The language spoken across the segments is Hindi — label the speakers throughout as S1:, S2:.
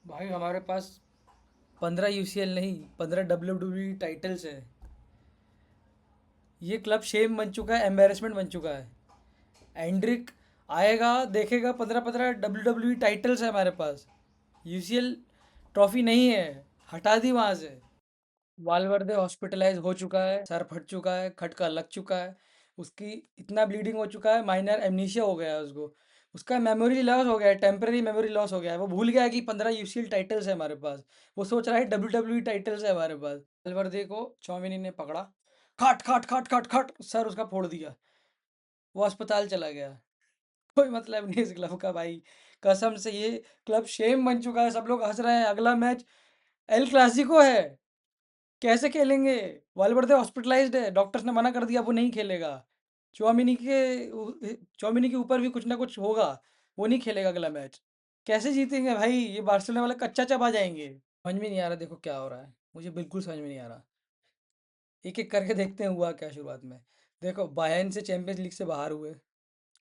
S1: भाई हमारे पास 15 UCL नहीं, 15 WWE टाइटल्स है। ये क्लब शेम बन चुका है, एम्बेरसमेंट बन चुका है। एंड्रिक आएगा, देखेगा 15 15 WWE टाइटल्स है हमारे पास। UCL ट्रॉफी नहीं है, हटा दी वहां से। वालवर्दे हॉस्पिटलाइज हो चुका है, सर फट चुका है, खटका लग चुका है। उसकी इतना ब्लीडिंग हो चुका है, माइनर एमनीशिया हो गया है उसको। उसका मेमोरी लॉस हो गया है, टेम्पररी मेमोरी लॉस हो गया है। वो भूल गया है कि 15 UCL टाइटल्स है हमारे पास। वो सोच रहा है WWE टाइटल्स है हमारे पास। वालवर्दे को चौमिनी ने पकड़ा, खाट खाट खाट खाट खाट सर उसका फोड़ दिया। वो अस्पताल चला गया। कोई मतलब नहीं इस क्लब का भाई। कसम से ये क्लब शेम बन चुका है। सब लोग हंस रहे हैं। अगला मैच एल क्लासिको है, कैसे खेलेंगे? वालवर्दे हॉस्पिटलाइज्ड है, डॉक्टर्स ने मना कर दिया, वो नहीं खेलेगा। चौमिनी के चौमिनी के ऊपर भी कुछ ना कुछ होगा, वो नहीं खेलेगा अगला मैच। कैसे जीतेंगे भाई? ये बार्सिलोना वाले कच्चा चबा जाएंगे। समझ में नहीं आ रहा, देखो क्या हो रहा है, मुझे बिल्कुल समझ में नहीं आ रहा। एक एक करके देखते हैं हुआ क्या शुरुआत में। देखो, बायर्न से चैंपियंस लीग से बाहर हुए।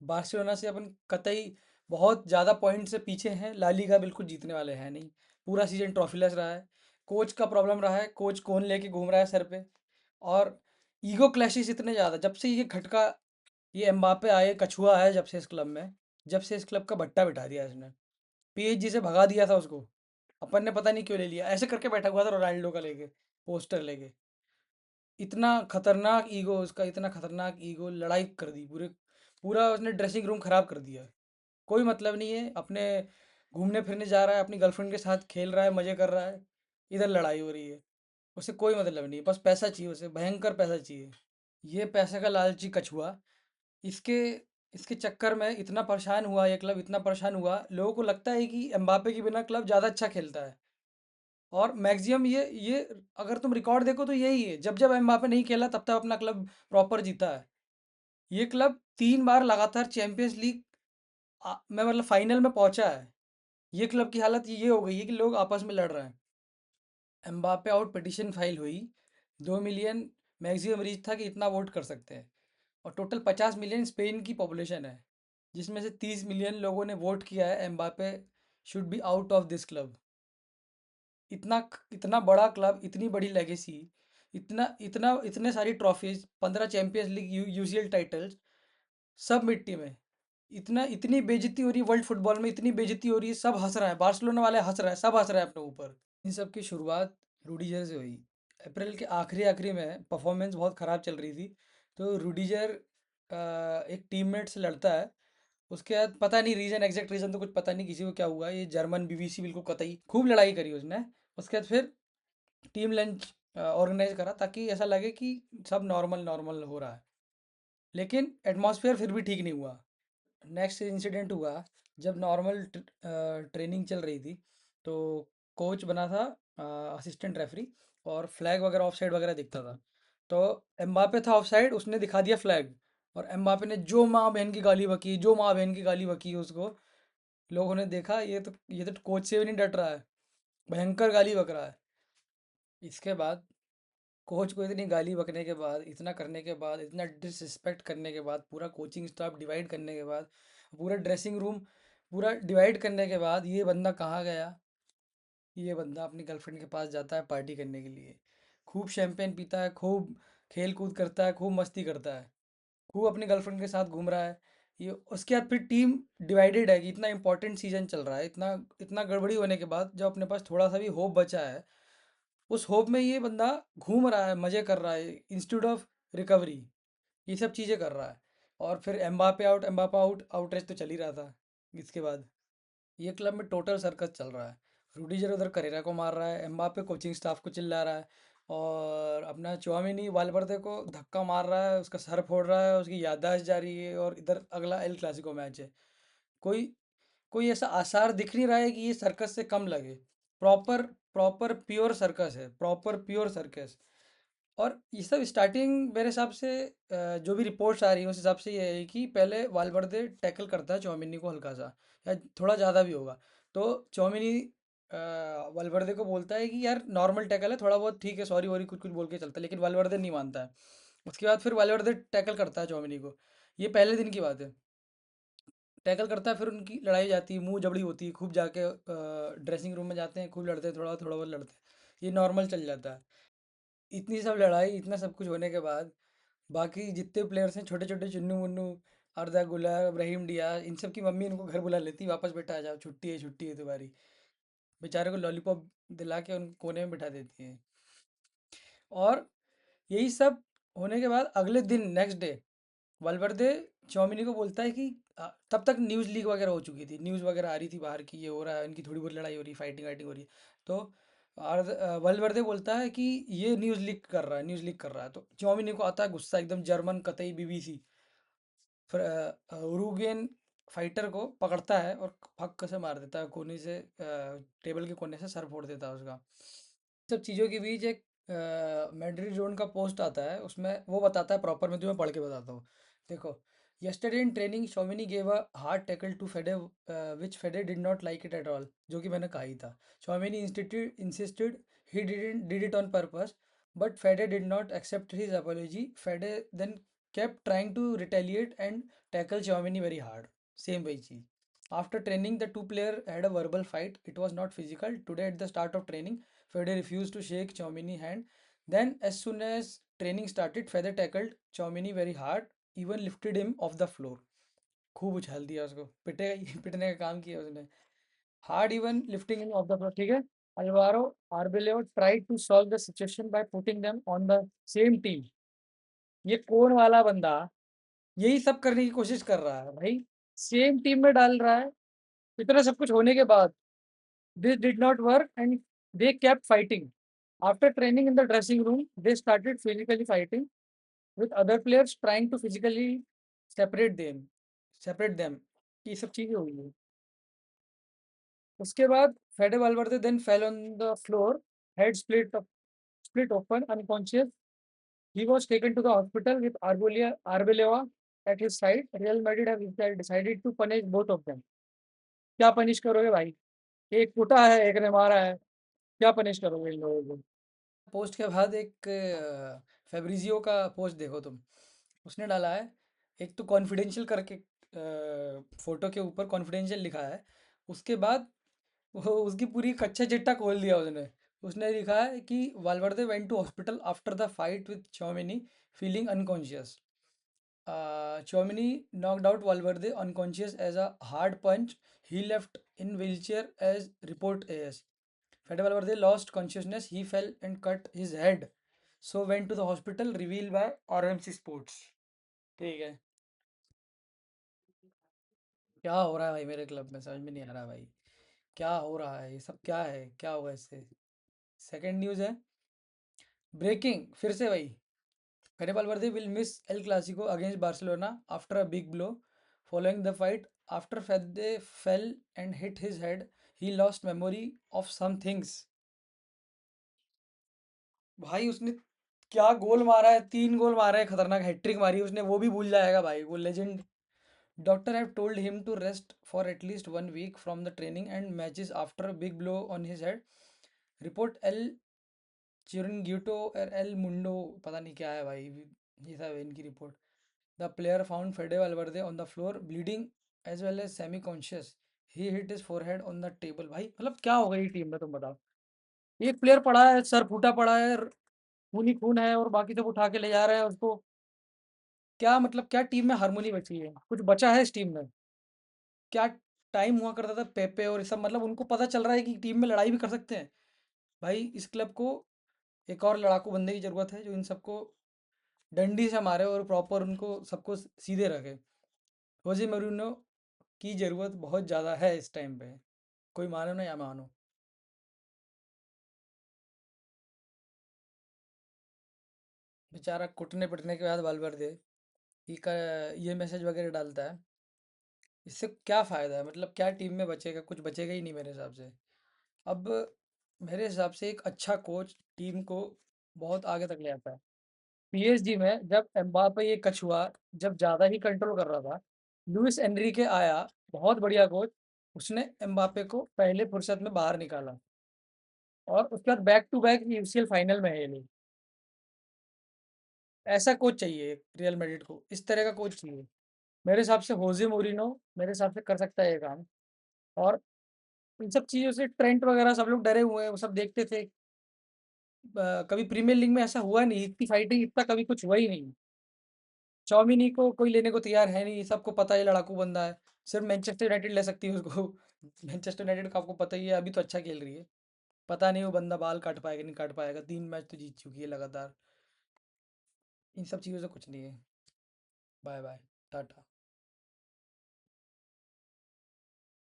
S1: बार्सिलोना से अपन कतई बहुत ज़्यादा पॉइंट से पीछे हैं। ला लीगा बिल्कुल जीतने वाले हैं नहीं। पूरा सीजन ट्रॉफीलेस रहा है। कोच का प्रॉब्लम रहा है, कोच कौन लेके घूम रहा है सर पे। और ईगो क्लैशेस इतने ज़्यादा, जब से ये खटका, ये एम्बापे आए, कछुआ है जब से इस क्लब में, जब से इस क्लब का भट्टा बिठा दिया इसने। PSG से भगा दिया था उसको, अपन ने पता नहीं क्यों ले लिया। ऐसे करके बैठा हुआ था रोनाल्डो का लेके, पोस्टर लेके। इतना खतरनाक ईगो उसका, इतना खतरनाक ईगो, लड़ाई कर दी पूरे। पूरा उसने ड्रेसिंग रूम खराब कर दिया। कोई मतलब नहीं है, अपने घूमने फिरने जा रहा है, अपनी गर्लफ्रेंड के साथ खेल रहा है, मजे कर रहा है। इधर लड़ाई हो रही है। उसे कोई मतलब नहीं, बस पैसा चाहिए उसे, भयंकर पैसा चाहिए। ये पैसे का लालची कछुआ, इसके इसके चक्कर में इतना परेशान हुआ ये क्लब, इतना परेशान हुआ। लोगों को लगता है कि एम्बापे के बिना क्लब ज़्यादा अच्छा खेलता है। और मैक्सिमम ये अगर तुम रिकॉर्ड देखो तो यही है, जब जब एम्बापे नहीं खेला तब तब अपना क्लब प्रॉपर जीता है। ये क्लब 3 बार लगातार चैंपियंस लीग में, मतलब फाइनल में पहुंचा है। ये क्लब की हालत ये हो गई है कि लोग आपस में लड़ रहे हैं। एम्बापे आउट पिटिशन फाइल हुई, 2 मिलियन मैक्सिमम रीच था कि इतना वोट कर सकते हैं। और टोटल 50 मिलियन स्पेन की पॉपुलेशन है, जिसमें से 30 मिलियन लोगों ने वोट किया है Mbappe should be out of this club. इतना इतना बड़ा क्लब, इतनी बड़ी लेगेसी, इतना इतना इतने सारी trophies, 15 champions league, UCL titles, सब मिट्टी में। इतना इतनी बेइज्जती हो रही है वर्ल्ड फुटबॉल में, इतनी बेइज्जती हो रही है, सब हंस रहे हैं, बार्सिलोना वाले हंस रहे हैं, सब हंस रहे हैं अपने ऊपर। इन सब की शुरुआत रूडीजर से हुई। अप्रैल के आखिरी आखिरी में परफॉर्मेंस बहुत ख़राब चल रही थी, तो रूडीजर एक टीममेट से लड़ता है। उसके बाद पता नहीं रीज़न, एग्जैक्ट रीज़न तो कुछ पता नहीं किसी को क्या हुआ। ये जर्मन BBC बिल्कुल कतई खूब लड़ाई करी उसने। उसके बाद फिर टीम लंच ऑर्गेनाइज करा, ताकि ऐसा लगे कि सब नॉर्मल नॉर्मल हो रहा है। लेकिन एटमॉस्फेयर फिर भी ठीक नहीं हुआ। नेक्स्ट इंसिडेंट हुआ जब नॉर्मल ट्रेनिंग चल रही थी, तो कोच बना था असिस्टेंट रेफरी, और फ्लैग वगैरह ऑफ साइड वगैरह दिखता था। तो एम्बापे था ऑफ साइड, उसने दिखा दिया फ्लैग, और एम्बापे ने जो माँ बहन की गाली बकी, जो माँ बहन की गाली बकी उसको। लोगों ने देखा ये तो कोच से भी नहीं डट रहा है, भयंकर गाली बक रहा है। इसके बाद कोच को इतनी गाली बकने के बाद, इतना करने के बाद, इतना डिसरिस्पेक्ट करने के बाद, पूरा कोचिंग स्टाफ डिवाइड करने के बाद, पूरा ड्रेसिंग रूम पूरा डिवाइड करने के बाद, ये बंदा कहाँ गया? ये बंदा अपनी गर्लफ्रेंड के पास जाता है पार्टी करने के लिए। खूब शैंपेन पीता है, खूब खेल कूद करता है, खूब मस्ती करता है, खूब अपनी गर्लफ्रेंड के साथ घूम रहा है। ये उसके बाद फिर टीम डिवाइडेड है कि इतना इंपॉर्टेंट सीजन चल रहा है, इतना इतना गड़बड़ी होने के बाद, जब अपने पास थोड़ा सा भी होप बचा है, उस होप में ये बंदा घूम रहा है, मज़े कर रहा है, इंस्टीट्यूट ऑफ रिकवरी, ये सब चीज़ें कर रहा है। और फिर एम्बापे आउट, एम्बापा आउट, आउटरेज तो चल ही रहा था। इसके बाद ये क्लब में टोटल सर्कस चल रहा है। रूडीजर उधर करेरा को मार रहा है, एम्बापे कोचिंग स्टाफ को चिल्ला रहा है, और अपना चौमिनी वालवर्दे को धक्का मार रहा है, उसका सर फोड़ रहा है, उसकी याददाश्त जा रही है। और इधर अगला एल क्लासिको मैच है। कोई कोई ऐसा आसार दिख नहीं रहा है कि ये सर्कस से कम लगे। प्रॉपर प्रॉपर प्योर सर्कस है, प्रॉपर प्योर सर्कस। और ये सब स्टार्टिंग मेरे हिसाब से, जो भी रिपोर्ट्स आ रही है उस हिसाब से ये है कि पहले वालवर्दे टैकल करता है चौमिनी को हल्का सा, या थोड़ा ज़्यादा भी होगा। तो चौमिनी वालवर्दे को बोलता है कि यार नॉर्मल टैकल है, थोड़ा बहुत ठीक है, सॉरी वॉरी कुछ कुछ बोल के चलता है, लेकिन वालवर्दे नहीं मानता है। उसके बाद फिर वालवर्दे टैकल करता है चौमिनी को। ये पहले दिन की बात है। टैकल करता है, फिर उनकी लड़ाई हो जाती है, मुंह जबड़ी होती है, खूब जाके ड्रेसिंग रूम में जाते हैं, खूब लड़ते हैं, थोड़ा थोड़ा बहुत लड़ते हैं, ये नॉर्मल चल जाता है। इतनी सब लड़ाई, इतना सब कुछ होने के बाद बाकी जितने प्लेयर्स हैं, छोटे छोटे चुन्नू मुन्नू, अर्दा गुलार, इब्राहिम डियाज, इन सब की मम्मी इनको घर बुला लेती, वापस बेटा आ जाओ, छुट्टी है तुम्हारी। बेचारे को लॉलीपॉप दिला के उन कोने में बिठा देती हैं। और यही सब होने के बाद अगले दिन नेक्स्ट डे वालवर्दे चौमिनी को बोलता है कि तब तक न्यूज़ लीक वगैरह हो चुकी थी, न्यूज़ वगैरह आ रही थी बाहर की, ये हो रहा है, इनकी थोड़ी बहुत लड़ाई हो रही है, फाइटिंग वाइटिंग हो रही है। तो वालवर्दे बोलता है कि ये न्यूज़ लीक कर रहा है। तो चौमिनी को आता है गुस्सा एकदम, जर्मन कतई बीबीसी, फिर उरुगुयन फाइटर को पकड़ता है और फक से मार देता है कोने से, टेबल के कोने से सर फोड़ देता है उसका। सब चीज़ों के बीच एक मैड्रिड जोन का पोस्ट आता है, उसमें वो बताता है प्रॉपर, मैं तुम्हें पढ़ के बताता हूँ। देखो, yesterday in training शॉमिनी gave a hard tackle to फेडे, which फेडे did not like it at all, जो कि मैंने कहा ही था। शॉमिनी insisted he did it on purpose, but फेडे did not accept his apology. फेडे then kept trying to retaliate and tackle शॉमिनी very hard, same वही चीज़। After training, the two players had a verbal fight. It was not physical. Today, at the start of training, Fede refused to shake Chomini's hand. Then, as soon as training started, Fede tackled Chomini very hard, even lifted him off the floor. खूब उछाल दिया उसको, पिटने का काम किया उसने। Hard even lifting him off the floor, ठीक है। Alvaro Arbeloa tried to solve the situation by putting them on the same team. ये कौन वाला बंदा यही सब करने की कोशिश कर रहा है भाई, सेम टीम में डाल रहा है। इतना सब कुछ होने के बाद this did not work and they kept fighting. After training in the dressing room, they started physically fighting with other players trying to physically separate them. Separate them. ये सब चीजें हुई है। उसके बाद फेडे वाल्वर्दे then fell on the floor, head split open, unconscious. He was taken to the hospital with Arbeloa at his side. Real Madrid have decided to punish both of them. क्या पनिश करोगे भाई? एक कुटा है, एक ने मारा है, क्या पनिश करोगे इन लोगों को? पोस्ट के बाद एक फेब्रिजियो का पोस्ट देखो तुम, उसने डाला है, एक तो कॉन्फिडेंशियल करके फोटो के ऊपर कॉन्फिडेंशियल लिखा है, उसके बाद वो उसकी पूरी कच्चा चिट्ठा खोल दिया उसने। उसने लिखा है कि Valverde went to hospital after the fight with Chouameni, feeling unconscious. Chouameni knocked out Valverde unconscious as a hard punch. He left in wheelchair as report AS. Fede Valverde lost consciousness. He fell and cut his head. So went to the hospital. Revealed by RMC Sports. ठीक है। क्या हो रहा है भाई मेरे क्लब में, समझ में नहीं आ रहा भाई, क्या हो रहा है, ये सब क्या है, क्या होगा इससे। सेकंड न्यूज़ है, ब्रेकिंग, फिर से वही, Fede Valverde will miss El Clasico against Barcelona after a big blow. Following the fight, after Fede fell and hit his head, he lost memory of some things. भाई उसने क्या गोल मारा है, 3 गोल मारा है, खतरनाक हैट्रिक मारी है उसने, वो भी भूल जाएगा भाई, वो legend. Doctor have told him to rest for at least 1 week from the training and matches after a big blow on his head. Report El Chiringuito और El Mundo, पता नहीं क्या है भाई, ये सब है इनकी report. The player found Fede Valverde on the floor, bleeding as well as semi-conscious. He hit his forehead on the table. भाई मतलब क्या हो गई टीम में, तुम बताओ। एक प्लेयर पड़ा है, सर फूटा पड़ा है, खून ही खून है, और बाकी सब उठा के ले जा रहे हैं उसको। क्या मतलब, क्या टीम में हारमोनी बची है, कुछ बचा है इस टीम में? क्या टाइम हुआ करता था पेपे और ये सब, मतलब उनको पता चल रहा है कि टीम में लड़ाई भी कर सकते हैं। भाई इस क्लब को एक और लड़ाकू बंदे की जरूरत है, जो इन सबको डंडी से मारे और प्रॉपर उनको सबको सीधे रखे। होजे मourinho की ज़रूरत बहुत ज़्यादा है इस टाइम पे, कोई मानो ना या मानो। बेचारा कुटने पिटने के बाद वालवर्दे ये मैसेज वगैरह डालता है, इससे क्या फ़ायदा है, मतलब क्या टीम में बचेगा, कुछ बचेगा ही नहीं मेरे हिसाब से। अब मेरे हिसाब से एक अच्छा कोच टीम को बहुत आगे तक ले आता है। पीएसजी में जब एम्बापे ये कछुआ जब ज़्यादा ही कंट्रोल कर रहा था, लुइस एनरिके आया, बहुत बढ़िया कोच, उसने एम्बापे को पहले फुर्सत में बाहर निकाला, और उसके बाद back to back UCL final में है ये लोग। ऐसा कोच चाहिए रियल मैड्रिड को, इस तरह का कोच चाहिए। मेरे हिसाब से होज़े मोरिनो मेरे हिसाब से कर सकता है ये काम। और इन सब चीज़ों से ट्रेंट वगैरह सब लोग डरे हुए हैं, वो सब देखते थे। कभी प्रीमियर लीग में ऐसा हुआ नहीं, इतनी फाइटिंग इतना कभी कुछ हुआ ही नहीं। चौमिनी को कोई लेने को तैयार है नहीं, सबको पता है ये लड़ाकू बंदा है। सिर्फ मैनचेस्टर यूनाइटेड ले सकती है उसको। मैनचेस्टर यूनाइटेड का आपको पता ही है, अभी तो अच्छा खेल रही है। पता नहीं वो बंदा बाल काट पाएगा नहीं काट पाएगा, 3 मैच तो जीत चुकी है लगातार। इन सब चीज़ों से कुछ नहीं है। Bye bye. टाटा।